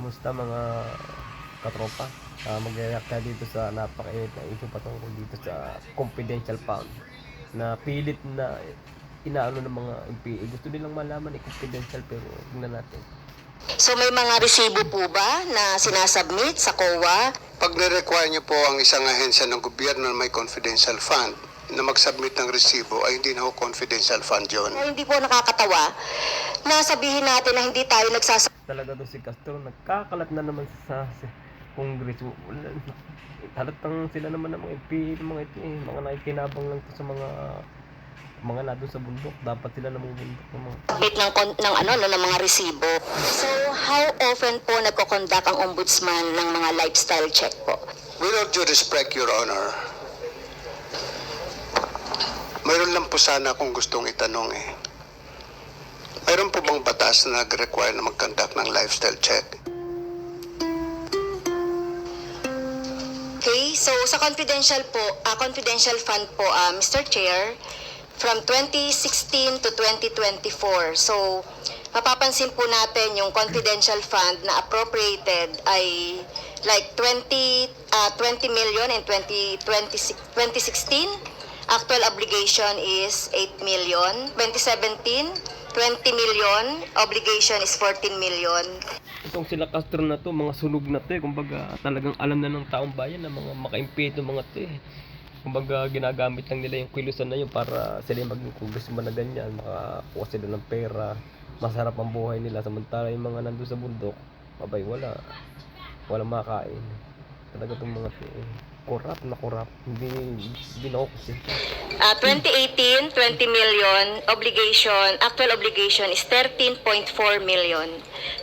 Kumusta mga katropa? Mag-react tayo dito sa napakainit na issue patungkol dito sa confidential fund na pilit na inaano ng mga MPA. Gusto nilang malaman confidential pero tingnan natin. So may mga resibo po ba na sinasubmit sa COA? Pag nirequire niyo po ang isang ahensya ng gobyerno na may confidential fund na mag-submit ng resibo ay hindi na ho confidential fund yun. Kaya hindi po nakakatawa na sabihin natin na hindi tayo Talaga doon si Castro nagkakalat na naman sa Kongreso. Halatang sila naman ng mga MPA, mga ito mga nakikinabang lang to sa mga nandun sa bundok. Dapat sila namang bundok ng mga ng mga resibo. So how often po nagko-conduct ang ombudsman ng mga lifestyle check po? With all due respect, Your Honor, mayroon lang po sana akong gustong itanong Mayroon po bang batas na nag-require na mag-conduct ng lifestyle check? Okay, so sa confidential fund po, Mr. Chair, from 2016 to 2024. So, mapapansin po natin yung confidential fund na appropriated ay like 20 million in 2016. Actual obligation is 8 million. 2017, 20 million. Obligation is 14 million. itong sila Castro na to, mga sunog na to kumbaga talagang alam na ng taong bayan na mga maka-impeto mga to kumbaga ginagamit lang nila yung kilusan na yun para sila yung maging congressman na ganyan, makakuha sila ng pera, masarap ang buhay nila, samantala yung mga nandun sa bundok, abay walang makain. Talaga itong mga to corrupt, hindi na ako kasi 2018, 20 million. Actual obligation is 13.4 million.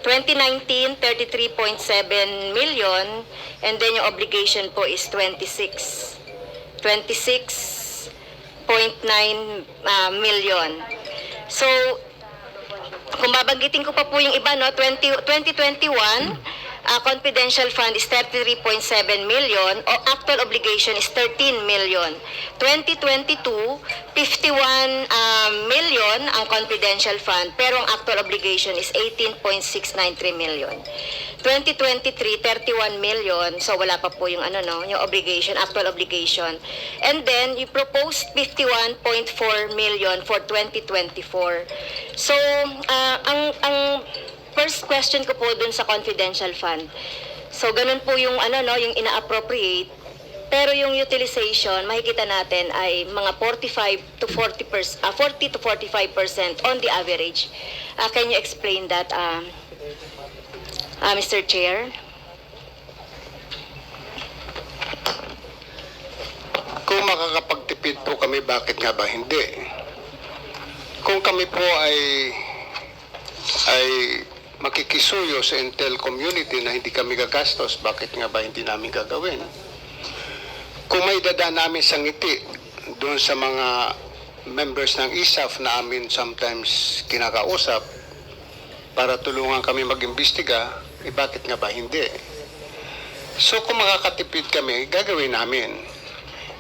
2019, 33.7 million. And then yung obligation po is 26.9 million. So, kung babanggitin ko pa po yung iba, 2021, confidential fund is 33.7 million, o actual obligation is 13 million. 2022, 51 million ang confidential fund, pero ang actual obligation is 18.693 million. 2023, 31 million, so wala pa po yung yung obligation, actual obligation. And then, you proposed 51.4 million for 2024. So, ang first question ko po dun sa confidential fund. So, ganun po yung yung ina-appropriate. Pero yung utilization, makikita natin ay mga 40 to 45% on the average. Can you explain that, Mr. Chair? Kung makakapagtipid po kami, bakit nga ba hindi? Kung kami po ay makikisuyo sa Intel community na hindi kami gagastos, bakit nga ba hindi namin gagawin? Kung may dadaan namin sa ngiti doon sa mga members ng ISAF na amin sometimes kinakausap para tulungan kami mag-imbestiga, bakit nga ba hindi? So kung makakatipid kami, gagawin namin.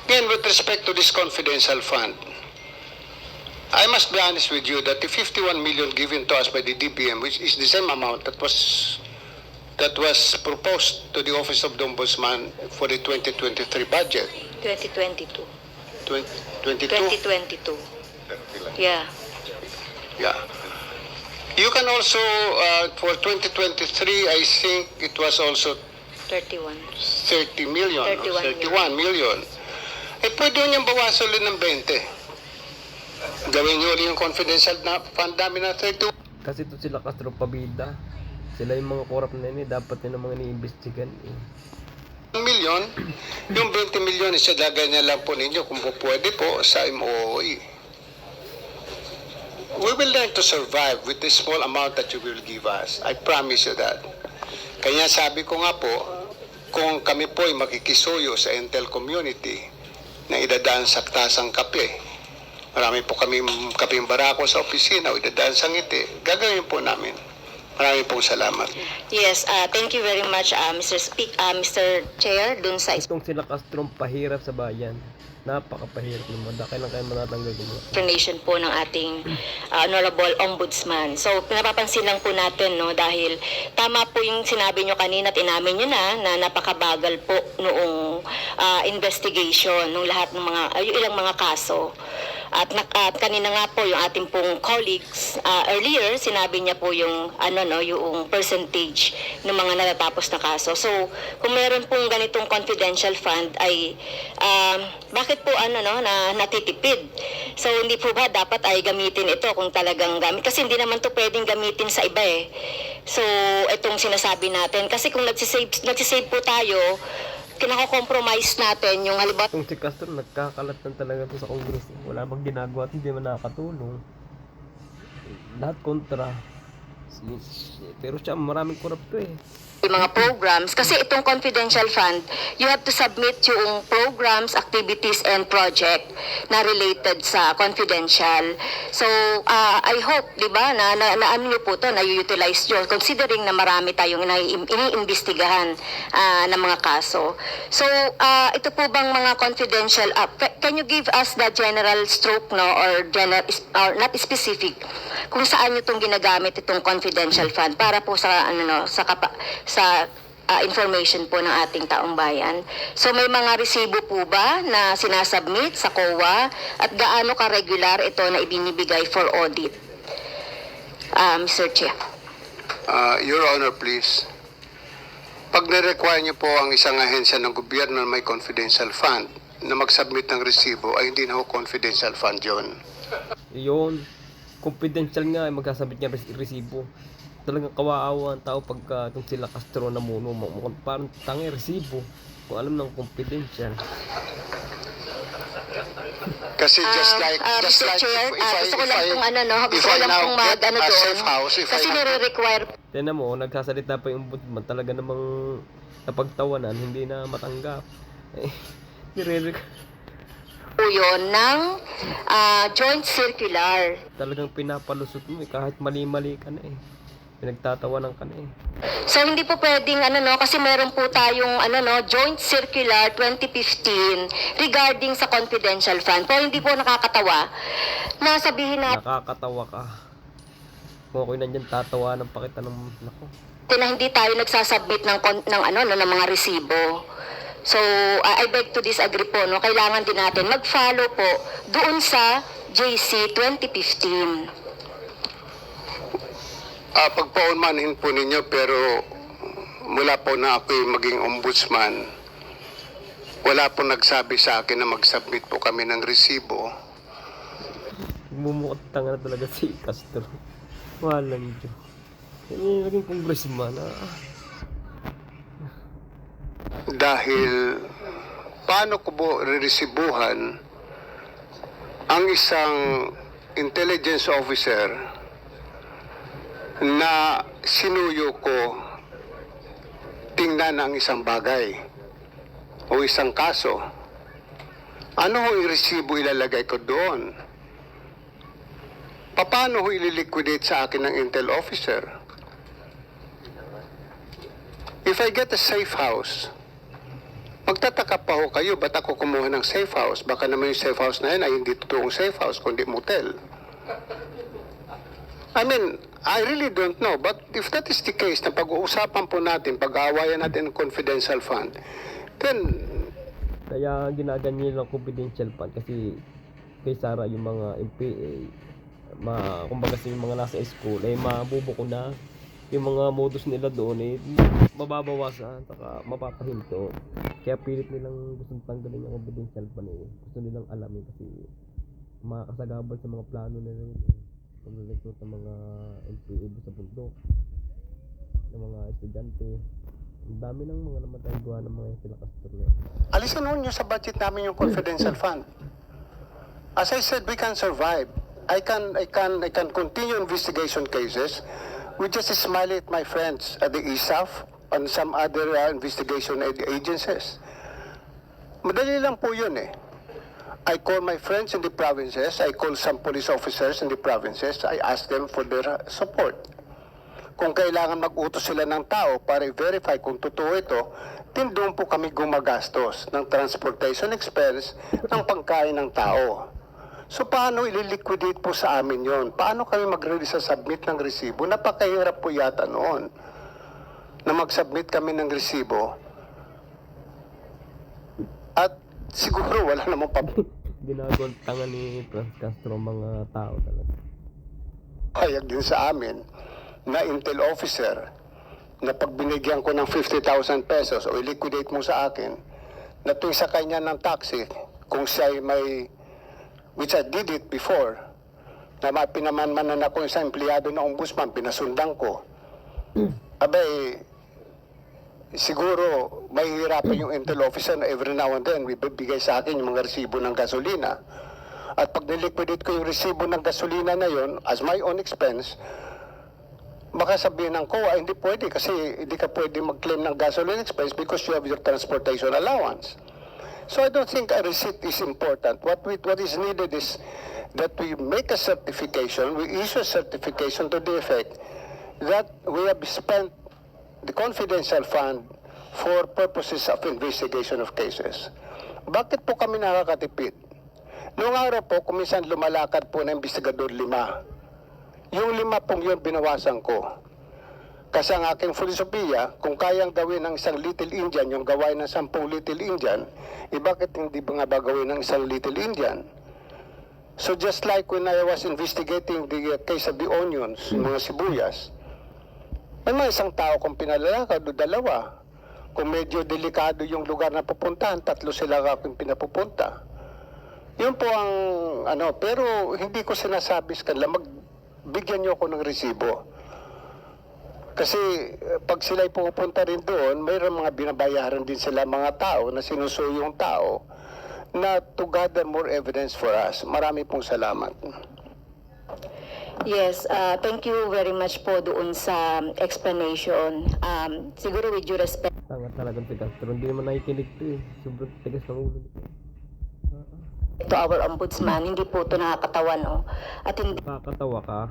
Again, with respect to this confidential fund, I must be honest with you that the 51 million given to us by the DBM, which is the same amount that was proposed to the Office of the Ombudsman for the 2023 budget. 2022. 2022? 2022. Yeah. Yeah. You can also, for 2023, I think it was also 31. 30 million, 31 million. Pwede niyang bawasan ulit ng 20. Gawin niyo ulit yung confidential na fund namin na 32. kasi ito sila Castro pabida, sila yung mga corrupt na dapat nila mga iniimbestigan Million, yung 20 million isadagay na lang po ninyo kung po pwede po sa MOOE. We will learn to survive with the small amount that you will give us. I promise you that. Kaya sabi ko nga po, kung kami po ay makikisuyo sa Intel community na idadaan sa tasang kape, marami po kami kaping barako sa opisina o idadaan sa ngiti, gagawin po namin. Maraming pong salamat. Yes, thank you very much, Mr. Chair, dun sa itong sila Castro pahirap sa bayan. Napakapahirap naman. Kailan kayo matatanggal yung mga Explanation po ng ating Honorable Ombudsman. So, napapansin lang po natin, no, dahil tama po yung sinabi nyo kanina at inamin nyo na napakabagal po noong investigation ng lahat ng mga, yung ilang mga kaso. At kanina nga po yung ating pong colleagues earlier sinabi niya po yung yung percentage ng mga natatapos na kaso. So kung meron pong ganitong confidential fund ay bakit po na natitipid? So hindi po ba dapat ay gamitin ito kung talagang gamit, kasi hindi naman to pwedeng gamitin sa iba eh. So itong sinasabi natin kasi kung nagsisave po tayo, kinako-compromise natin yung halimbawa. Kung si Castro nagkakalat lang talaga to sa Congress, wala bang ginagawa at hindi man nakakatulong. Lahat kontra. Pero siya, maraming korupto eh. Yung mga programs, kasi itong confidential fund, you have to submit yung programs, activities, and project na related sa confidential. So, I hope, di ba, na ano nyo po to, na-utilize nyo, considering na marami tayong iniimbestigahan ng mga kaso. So, ito po bang mga confidential, can you give us the general stroke, no, or not specific, kung saan nyo itong ginagamit itong confidential fund para po sa information po ng ating taong bayan. So may mga resibo po ba na sinasubmit sa COA at gaano ka-regular ito na ibinibigay for audit? Mr. Chair. Your Honor, please. Pag na-require niyo po ang isang ahensya ng gobyerno na may confidential fund na mag-submit ng resibo, ay hindi na ho confidential fund yun. Yun, confidential nga, magkasabit niya resibo. Talagang kawaawa ang tao pagka itong sila Castro na muno, parang tangi resibo kung alam ng confidential. Kasi just like Mr. Chair, gusto ko lang pong if gusto ko I lang now pong get a doon. safe house, if Kasi I nire-require Tignan mo, nagsasalita pa yung ombudsman, talaga namang napagtawanan, hindi na matanggap. po yun ng joint circular. Talagang pinapalusot mo kahit mali-mali ka na eh. Pinagtatawanan ka na eh. So hindi po pwedeng kasi meron po tayong Joint Circular 2015 regarding sa confidential fund. Pero hindi po nakakatawa na sabihin natin Nakakatawa ka. Kung ako'y nandyan tatawanan pa kita ng nako. na hindi tayo nagsasubmit ng mga resibo. So I beg to disagree po, no. Kailangan din natin mag-follow po doon sa JC 2015. pagpaunmanhin po ninyo, pero mula po na ako'y maging ombudsman, wala po nagsabi sa akin na mag-submit po kami ng resibo. Mumukot tanga na talaga si Castro. Walang Diyos. Yung naging congressman Dahil paano ko po reresibuhan ang isang intelligence officer na sinuyo ko tingnan ang isang bagay o isang kaso? Ano ho i-resibo ilalagay ko doon? Paano ho ililiquidate sa akin ng intel officer? If I get a safe house, magtataka pa ho kayo, ba't ako kumuha ng safe house? Baka naman yung safe house na yun ay hindi totoong safe house, kundi motel. I mean, I really don't know. But if that is the case, na pag-uusapan po natin, pag-aawayan natin ng confidential fund, then kaya ginaganyan lang confidential fund kasi kay Sara yung mga MPA, kumbaga yung mga nasa school, ay mabubuko na yung mga modus nila doon eh mababawasan saka mapapahinto. Kaya pilit nilang gustong tanggalin yung confidential fund eh. Gusto nilang alamin kasi makakasagabal sa mga plano nila yun eh. Pag-recruit ng mga MPA sa bundok, ng mga estudyante. Ang dami ng mga namatay gawa ng mga sila Castro. alisan ho nyo sa budget namin yung confidential fund. As I said, we can survive. I can continue investigation cases. We just smile at my friends at the ISAF and some other investigation agencies. Madali lang po yun eh. I call my friends in the provinces. I call some police officers in the provinces. I ask them for their support. kung kailangan mag-utos sila ng tao para i-verify kung totoo ito, din doon po kami gumagastos ng transportation expense ng pagkain ng tao. So paano ililiquidate po sa amin yon? Paano kami mag-submit ng resibo? Napakahirap po yata noon na mag-submit kami ng resibo. At siguro wala namang Ginagawang tanga ni Franz Castro ang mga tao talaga. payag din sa amin na Intel officer na pag binigyan ko ng 50,000 pesos o i-liquidate mo sa akin, na tuwing sakay niya ng taxi, kung siya may, which I did it before, na pinamanmanan ako isang empleyado ng ombudsman, pinasundan ko. Abay, siguro mahihirapan yung Intel officer na every now and then bibigay sa akin yung mga resibo ng gasolina. At pag niliquidate ko yung resibo ng gasolina na yon as my own expense, baka sabihin ng COA, hindi pwede kasi hindi ka pwede mag-claim ng gasoline expense because you have your transportation allowance. So I don't think a receipt is important. What is needed is that we make a certification, we issue a certification to the effect that we have spent the confidential fund for purposes of investigation of cases. Bakit po kami nakakatipid? Noong araw po, kuminsan lumalakad po na investigador 5. Yung 5 pong yun binawasan ko. Kasi ang aking filosofiya, kung kayang gawin ng isang Little Indian, yung gawain ng 10 Little Indian, bakit hindi ba nga ba gawin ng isang Little Indian? So just like when I was investigating the case of the onions, mga sibuyas, may mga isang tao kung pinalalakad o 2. Kung medyo delikado yung lugar na pupuntahan, 3 sila akong pinapupunta. Yun po ang pero hindi ko sinasabi sa kanila, magbigyan nyo ako ng resibo. Kasi pag sila'y pupunta rin doon, mayroon mga binabayaran din sila mga tao na sinusuyo yung tao na to gather more evidence for us. Marami pong salamat. Yes, thank you very much po doon sa explanation. Siguro with due respect Tanga talagang si Castro. Hindi naman nakikinig to eh. Sobrang tigas ng ulo nito. to our ombudsman, hindi po ito nakakatawa, no? At hindi Nakakatawa ka.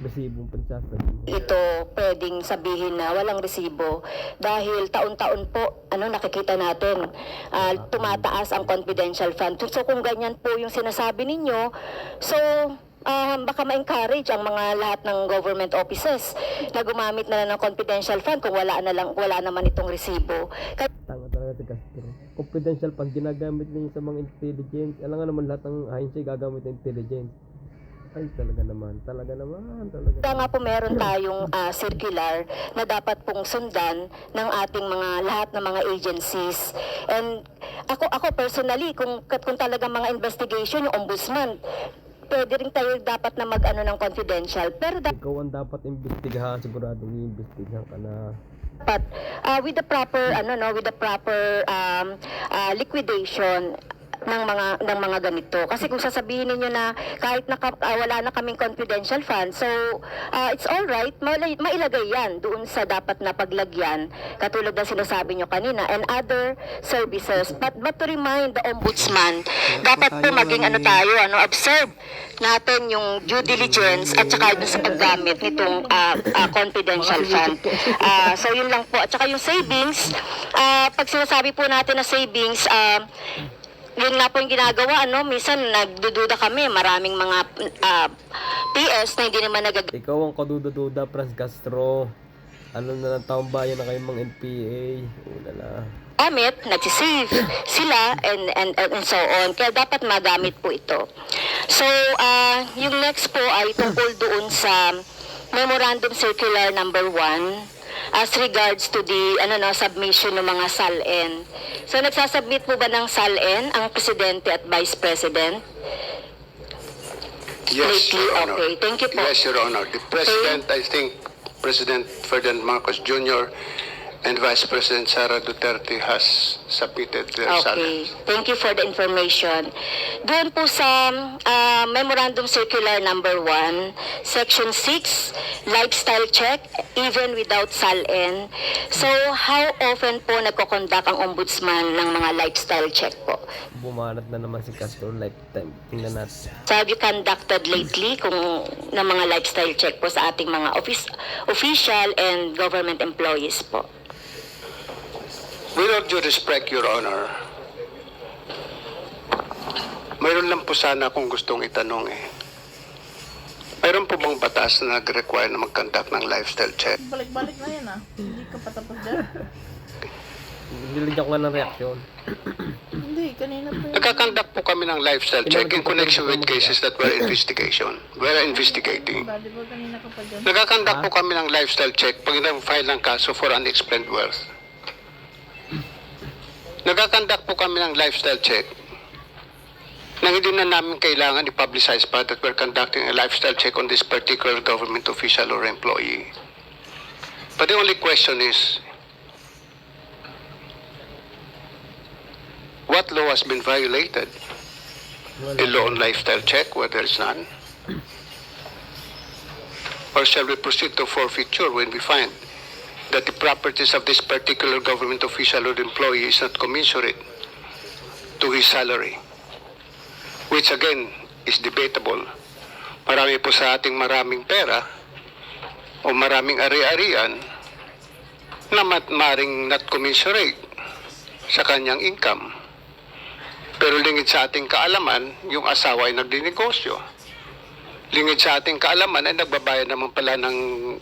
Resibong pansasabi mo. ito pwedeng sabihin na walang resibo dahil taon-taon po nakikita natin tumataas ang confidential fund. So kung ganyan po yung sinasabi ninyo, so baka ma-encourage ang mga lahat ng government offices na gumamit na lang ng confidential fund kung wala naman itong resibo. Tanga talaga si Castro. Confidential pag ginagamit niya sa mga intelligence. Alam nga naman lahat ng ahensya gagamit ng intelligence. Ay, talaga naman. Kaya nga po meron tayong circular na dapat pong sundan ng ating lahat ng mga agencies. And ako personally, kung talaga mga investigation, yung ombudsman, pwede rin tayo dapat na mag ng confidential. Pero Ikaw ang dapat imbestigahan. Siguradong iimbestigahan ka na. dapat with the proper liquidation ng mga ganito. Kasi kung sasabihin niyo na kahit wala na kaming confidential fund, so it's all right, mailagay yan doon sa dapat na paglagyan, katulad ng sinasabi niyo kanina, and other services. But to remind the ombudsman, dapat po maging observe natin yung due diligence at saka dun sa paggamit nitong confidential fund. So yun lang po. At saka yung savings, pag sinasabi po natin na savings, yun nga po yung ginagawa, minsan nagdududa kami, maraming mga PS na hindi naman Ikaw ang kaduda-duda, Franz Castro. Ano na ng taong bayan na kayong mga NPA. Ulala. gamit, nagsisave sila and so on. Kaya dapat magamit po ito. So, yung next po ay tungkol doon sa Memorandum Circular number 1 as regards to the submission ng mga SALN. So nagsasubmit po ba ng SALN ang Presidente at Vice President? Yes, Your Honor. Okay, thank you po. Yes, Your Honor. The President, I think, President Ferdinand Marcos Jr. and Vice President Sara Duterte has submitted their Okay. salaries. Thank you for the information. Doon po sa Memorandum Circular Number 1, Section 6, Lifestyle Check, even without SALN. So, how often po nagkoconduct ang ombudsman ng mga lifestyle check po? Bumanat na naman si Castro lifetime. Tingnan natin. So, have you conducted lately kung ng mga lifestyle check po sa ating mga official and government employees po? With all due respect, Your Honor, mayroon lang po sana akong gustong itanong eh. Mayroon po bang batas na nag-require na mag-conduct ng lifestyle check? Balik-balik na yan Hindi ka patapos dyan. Niligyan ko nga ng reaksyon. Hindi, kanina pa yun. Nagkakandak po kami ng lifestyle check in connection with cases that were investigating. Diba, di ba kanina ka pa dyan? Nagkakandak po kami ng lifestyle check pag nag-file ng kaso for unexplained wealth. Nagkakandak po kami ng lifestyle check nang hindi na namin kailangan i-publicize pa that we're conducting a lifestyle check on this particular government official or employee. But the only question is, what law has been violated? A law on lifestyle check, where there is none? Or shall we proceed to forfeiture when we find that the properties of this particular government official or employee is not commensurate to his salary? Which again is debatable. Marami po sa ating maraming pera o maraming ari-arian na maring not commensurate sa kanyang income. Pero lingid sa ating kaalaman, yung asawa ay nagdinegosyo. Lingid sa ating kaalaman ay nagbabayad naman pala ng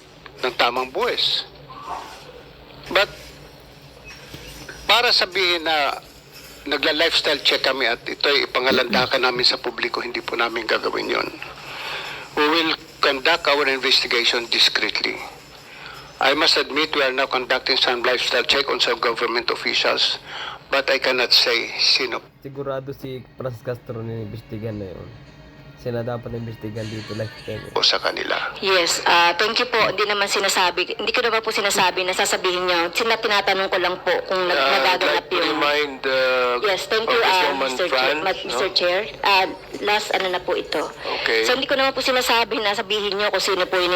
tamang buwis. But, para sabihin na nagla-lifestyle check kami at ito ay ipangalandakan namin sa publiko, hindi po namin gagawin yon. We will conduct our investigation discreetly. I must admit we are now conducting some lifestyle check on some government officials, but I cannot say sino Sigurado si Franz Castro na investigan na yun. Sila dapat investigan dito lifetime. po sa kanila. Yes, thank you po. Hindi ko naman po sinasabi na sasabihin niyo. Tinatanong ko lang po kung nagaganap yung... Yes, thank you, Mr. Chair. Last na po ito. Okay. So, hindi ko naman po sinasabi na sabihin niyo kung sino po yung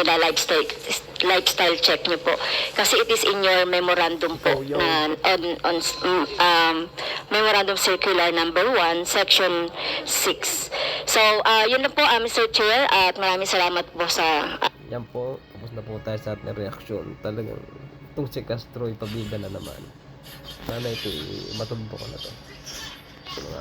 lifestyle check niyo po. Kasi it is in your memorandum po na on Memorandum Circular Number 1, Section 6. So, yun lang po, Mr. Chair, at maraming salamat po sa... Yan po, tapos na po tayo sa ating reaksyon. Talagang itong si Castro ipabida na naman. Sana ito matumbok ko na to. Mga